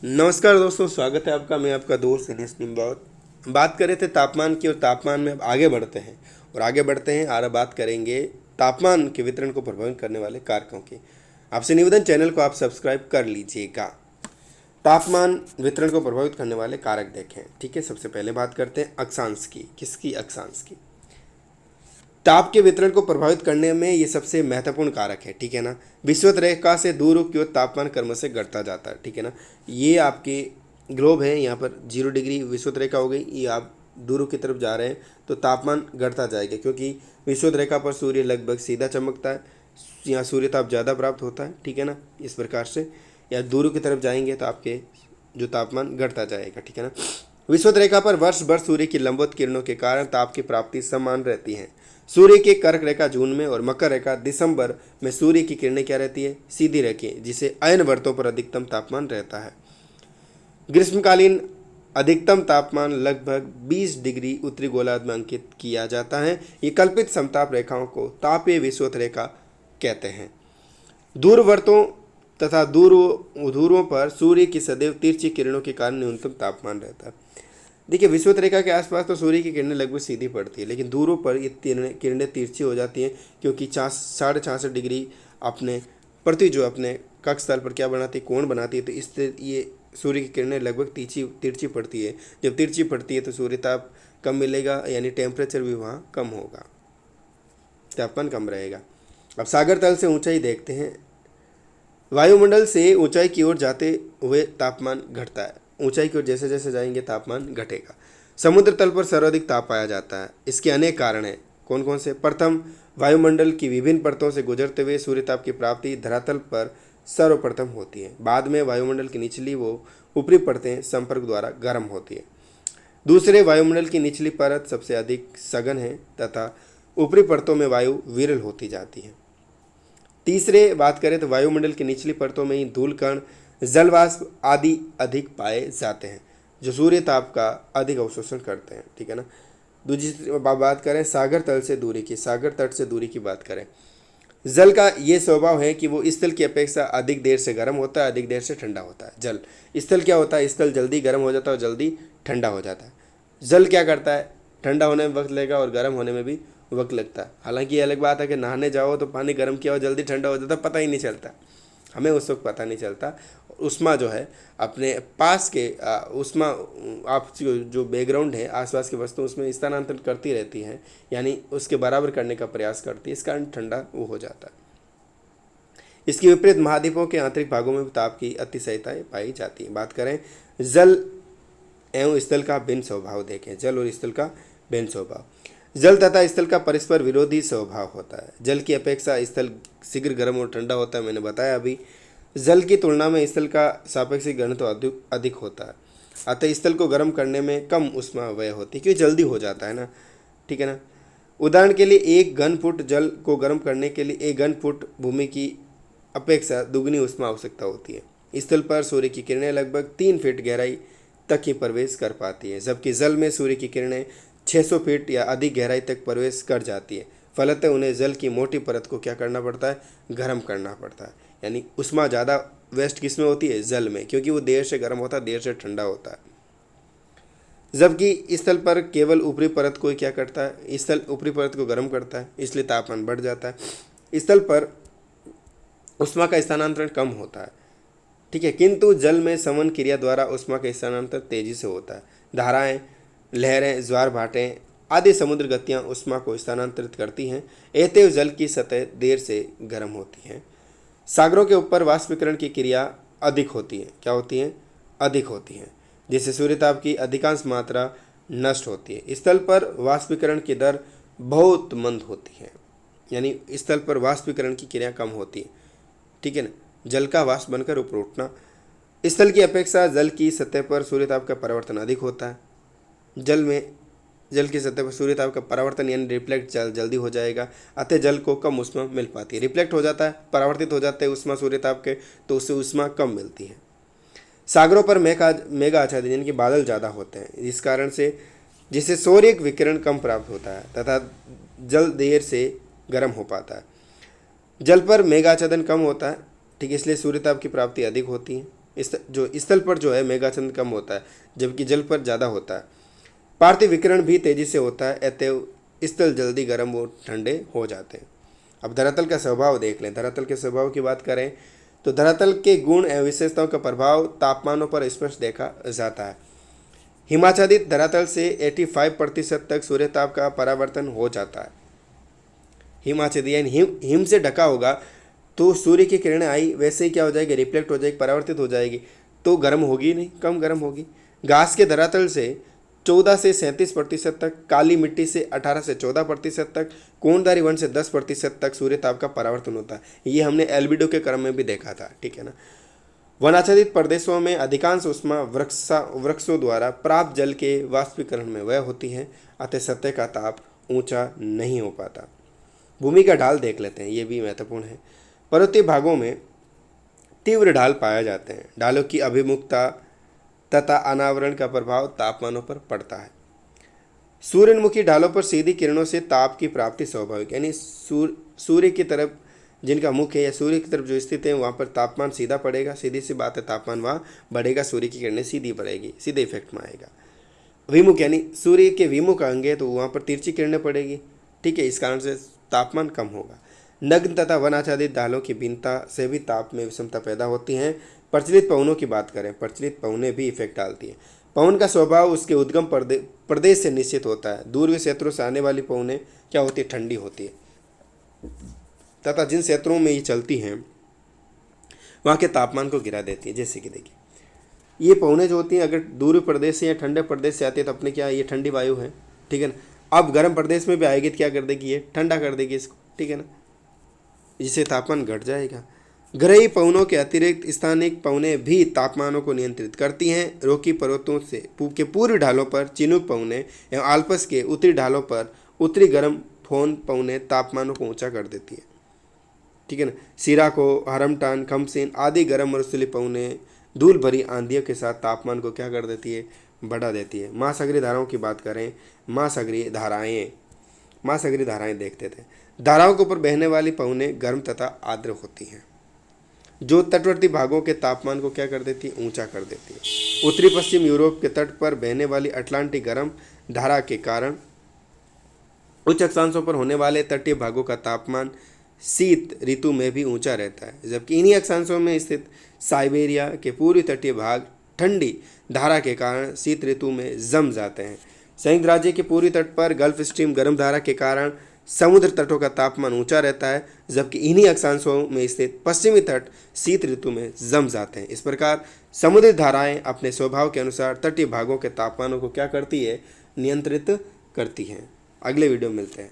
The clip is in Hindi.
नमस्कार दोस्तों, स्वागत है आपका। मैं आपका दोस्त दिनेश निम्बावत। बात कर रहे थे तापमान की, और तापमान में अब आगे बढ़ते हैं और बात करेंगे तापमान के वितरण को प्रभावित करने वाले कारकों की। आपसे निवेदन, चैनल को आप सब्सक्राइब कर लीजिएगा। तापमान वितरण को प्रभावित करने वाले कारक देखें। ठीक है, सबसे पहले बात करते हैं अक्षांश की। किसकी? अक्षांश की। ताप के वितरण को प्रभावित करने में ये सबसे महत्वपूर्ण कारक है। ठीक है ना। विषुवत रेखा से दूर की ओर तापमान क्रमशः घटता जाता है। ठीक है ना। ये आपके ग्लोब है, यहाँ पर 0 डिग्री विषुवत रेखा हो गई। ये आप दूर की तरफ जा रहे हैं तो तापमान घटता जाएगा, क्योंकि विषुवत रेखा पर सूर्य लगभग सीधा चमकता है। यहाँ सूर्य ताप ज़्यादा प्राप्त होता है। ठीक है ना। इस प्रकार से या दूर की तरफ जाएंगे तो आपके जो तापमान घटता जाएगा। ठीक है ना। विषुवत रेखा पर वर्ष भर सूर्य की लंबवत किरणों के कारण ताप की प्राप्ति समान रहती है। सूर्य की कर्क रेखा जून में और मकर रेखा दिसंबर में सूर्य की किरणें क्या रहती है? सीधी रेखी, जिसे अयन वर्तों पर अधिकतम तापमान रहता है। ग्रीष्मकालीन अधिकतम तापमान लगभग 20 डिग्री उत्तरी गोलार्ध में अंकित किया जाता है। ये कल्पित समताप रेखाओं को तापीय विषुवत रेखा कहते हैं। दूरवर्तों तथा ध्रुवों पर सूर्य की सदैव तिरछी किरणों के कारण न्यूनतम तापमान रहता है। देखिए, विषुवत रेखा के आसपास तो सूर्य की किरणें लगभग सीधी पड़ती है, लेकिन दूरों पर ये किरणें तिरछी हो जाती हैं, क्योंकि 66.5 डिग्री अपने पृथ्वी जो अपने कक्ष तल पर क्या बनाती है? कोण बनाती है। तो इससे ये सूर्य की किरणें लगभग तिरछी पड़ती है। जब तिरछी पड़ती है तो सूर्य ताप कम मिलेगा, यानी टेम्परेचर भी वहाँ कम होगा, तापमान कम रहेगा। अब सागर तल से ऊंचाई देखते हैं। वायुमंडल से ऊंचाई की ओर जाते हुए तापमान घटता है। ऊंचाई की ओर जैसे जैसे जाएंगे तापमान घटेगा। समुद्र तल पर सर्वाधिक ताप पाया जाता है। इसके अनेक कारण हैं। कौन कौन से? प्रथम, वायुमंडल की विभिन्न परतों से गुजरते हुए सूर्य ताप की प्राप्ति धरातल पर सर्वप्रथम होती है। बाद में वायुमंडल की निचली व ऊपरी परतें संपर्क द्वारा गर्म होती है। दूसरे, वायुमंडल की निचली परत सबसे अधिक सघन है तथा ऊपरी परतों में वायु विरल होती जाती है। तीसरे, बात करें तो वायुमंडल की निचली परतों में ही धूल कण, जलवाष्प आदि अधिक पाए जाते हैं, जो सूर्य ताप का अधिक अवशोषण करते हैं। ठीक है ना। दूसरी बात करें सागर तल से दूरी की, सागर तट से दूरी की बात करें। जल का ये स्वभाव है कि वो स्थल की अपेक्षा अधिक देर से गर्म होता है, अधिक देर से ठंडा होता है। जल स्थल क्या होता है? स्थल जल्दी गर्म हो जाता है और जल्दी ठंडा हो जाता है। जल क्या करता है? ठंडा होने में वक्त लगेगा और गर्म होने में भी वक्त लगता है। हालांकि ये अलग बात है कि नहाने जाओ तो पानी गर्म किया हो जल्दी ठंडा हो जाता है, पता ही नहीं चलता, हमें उस वक्त पता नहीं चलता। उष्मा जो है अपने पास के उष्मा आप जो बैकग्राउंड है, आसपास की वस्तु, उसमें स्थानांतरित करती रहती है, यानी उसके बराबर करने का प्रयास करती है। इस कारण ठंडा वो हो जाता है। इसके विपरीत महाद्वीपों के आंतरिक भागों में ताप की अतिशयता पाई जाती है। बात करें जल एवं स्थल का भिन्न स्वभाव देखें। जल और स्थल का भिन्न स्वभाव। जल तथा स्थल का परस्पर विरोधी स्वभाव होता है। जल की अपेक्षा स्थल शीघ्र गर्म और ठंडा होता है, मैंने बताया अभी। जल की तुलना में स्थल का सापेक्षिक घनत्व अधिक होता है, अतः स्थल को गर्म करने में कम ऊष्मा व्यय होती है, क्योंकि जल्दी हो जाता है ना। ठीक है ना। उदाहरण के लिए 1 घन फुट जल को गर्म करने के लिए 1 घन फुट भूमि की अपेक्षा दुगनी ऊष्मा आवश्यकता होती है। स्थल पर सूर्य की किरणें लगभग 3 फीट गहराई तक ही प्रवेश कर पाती है, जबकि जल में सूर्य की किरणें 600 फीट या अधिक गहराई तक प्रवेश कर जाती है। फलतः उन्हें जल की मोटी परत को क्या करना पड़ता है? गर्म करना पड़ता है। यानी उष्मा ज़्यादा वेस्ट किस में होती है? जल में, क्योंकि वो देर से गर्म होता है, देर से ठंडा होता है। जबकि स्थल पर केवल ऊपरी परत को क्या करता है? स्थल ऊपरी परत को गर्म करता है, इसलिए तापमान बढ़ जाता है। स्थल पर उष्मा का स्थानांतरण कम होता है। ठीक है, किंतु जल में समन क्रिया द्वारा उष्मा का स्थानांतरण तेजी से होता है। धाराएं, लहरें, ज्वार भाटें आदि समुद्र गतियां उष्मा को स्थानांतरित करती हैं। अतएव जल की सतह देर से गर्म होती है। सागरों के ऊपर वाष्पीकरण की क्रिया अधिक होती है। क्या होती है? अधिक होती है, जिससे सूर्यताप की अधिकांश मात्रा नष्ट होती है। स्थल पर वाष्पीकरण की दर बहुत मंद होती है, यानी स्थल पर वाष्पीकरण की क्रिया कम होती है। ठीक है ना। जल का वाष्प बनकर ऊपर उठना। स्थल की अपेक्षा जल की सतह पर सूर्यताप का परिवर्तन अधिक होता है। जल की सतह पर सूर्यताप का परावर्तन यानी रिफ्लेक्ट जल्दी हो जाएगा, अतः जल को कम ऊष्मा मिल पाती है। रिफ्लेक्ट हो जाता है, परावर्तित हो जाते हैं ऊष्मा सूर्यताप के, तो उससे ऊष्मा कम मिलती है। सागरों पर मेघा आच्छादित यानी कि बादल ज़्यादा होते हैं, इस कारण से जिससे सौर्य विकिरण कम प्राप्त होता है तथा जल देर से गर्म हो पाता है। जल पर मेघाच्छादन कम होता है, ठीक है, इसलिए सूर्यताप की प्राप्ति अधिक होती है। जो स्थल पर जो है मेघाच्छन्न कम होता है, जबकि जल पर ज़्यादा होता है। पार्थिव विकिरण भी तेजी से होता है, अतएव स्थल जल्दी गर्म और ठंडे हो जाते हैं। अब धरातल का स्वभाव देख लें। धरातल के स्वभाव की बात करें तो धरातल के गुण एवं विशेषताओं का प्रभाव तापमानों पर स्पष्ट देखा जाता है। हिमाच्छादित धरातल से 85% तक सूर्य ताप का परावर्तन हो जाता है। हिमाच्छादित यानी हिम से ढका होगा तो सूर्य की किरणें आई वैसे ही क्या हो जाएगी, रिफ्लेक्ट हो जाएगी, परावर्तित हो जाएगी, तो गर्म होगी नहीं, कम गर्म होगी। घास के धरातल से 14 से 37% तक, काली मिट्टी से 18 से 14% तक, कोणधारी वन से 10% तक सूर्य ताप का परावर्तन होता है। ये हमने एल्बिडो के क्रम में भी देखा था, ठीक है ना। वनाच्छादित प्रदेशों में अधिकांश उष्मा वृक्षों द्वारा प्राप्त जल के वाष्पीकरण में वह होती है, अतः सतह का ताप ऊंचा नहीं हो पाता। भूमि का ढाल देख लेते हैं, ये भी महत्वपूर्ण है। पर्वतीय भागों में तीव्र ढाल पाए जाते हैं। ढालों की अभिमुखता तथा अनावरण का प्रभाव तापमानों पर पड़ता है। सूर्योन्मुखी ढालों पर सीधी किरणों से ताप की प्राप्ति स्वाभाविक, यानी सूर्य की तरफ जिनका मुख है या सूर्य की तरफ जो स्थित है वहाँ पर तापमान सीधा पड़ेगा, सीधी सी बात है, तापमान वहाँ बढ़ेगा, सूर्य की किरणें सीधी पड़ेगी, सीधे इफेक्ट में आएगा। विमुख यानी सूर्य के विमुख अंग है तो वहाँ पर तिरछी किरणें पड़ेगी, ठीक है, इस कारण से तापमान कम होगा। नग्न तथा वन आच्छादित ढालों की भिन्नता से भी ताप में विषमता पैदा होती है। प्रचलित पवनों की बात करें, प्रचलित पवनें भी इफेक्ट डालती है। पवन का स्वभाव उसके उद्गम प्रदेश से निश्चित होता है। दूर के क्षेत्रों से आने वाली पवनें क्या होती है, ठंडी होती है, तथा जिन क्षेत्रों में ये चलती हैं वहाँ के तापमान को गिरा देती है। जैसे कि देखिए ये पवनें जो होती हैं अगर दूर प्रदेश से या ठंडे प्रदेश से आती है तो अपने क्या ये ठंडी वायु है, ठीक है ना। अब गर्म प्रदेश में भी आएगी तो क्या कर देगी, ये ठंडा कर देगी इसको, ठीक है ना, जिससे तापमान घट जाएगा। ग्रही पवनों के अतिरिक्त स्थानिक पवनें भी तापमानों को नियंत्रित करती हैं। रोकी पर्वतों से के पूर्वी ढालों पर चिनूक पवनें एवं आल्प्स के उत्तरी ढालों पर उत्तरी गर्म फोन पवनें तापमानों को ऊंचा कर देती है, ठीक है ना। सिराको, हरमटान, खमसिन आदि गर्म मरुस्थलीय पवनें धूल भरी आंधियों के साथ तापमान को क्या कर देती है, बढ़ा देती है। महासागरीय धाराओं की बात करें, महासागरीय धाराएं देखते थे। धाराओं के ऊपर बहने वाली पवनें गर्म तथा आर्द्र होती हैं, जो तटवर्ती भागों के तापमान को क्या कर देती है, ऊंचा कर देती है। उत्तरी पश्चिम यूरोप के तट पर बहने वाली अटलांटिक गर्म धारा के कारण उच्च अक्षांशों पर होने वाले तटीय भागों का तापमान शीत ऋतु में भी ऊंचा रहता है, जबकि इन्हीं अक्षांशों में स्थित साइबेरिया के पूर्वी तटीय भाग ठंडी धारा के कारण शीत ऋतु में जम जाते हैं। संयुक्त राज्य के पूर्वी तट पर गल्फ स्ट्रीम गर्म धारा के कारण समुद्र तटों का तापमान ऊंचा रहता है, जबकि इन्हीं अक्षांशों में स्थित पश्चिमी तट शीत ऋतु में जम जाते हैं। इस प्रकार समुद्री धाराएं अपने स्वभाव के अनुसार तटीय भागों के तापमानों को क्या करती है, नियंत्रित करती हैं। अगले वीडियो में मिलते हैं।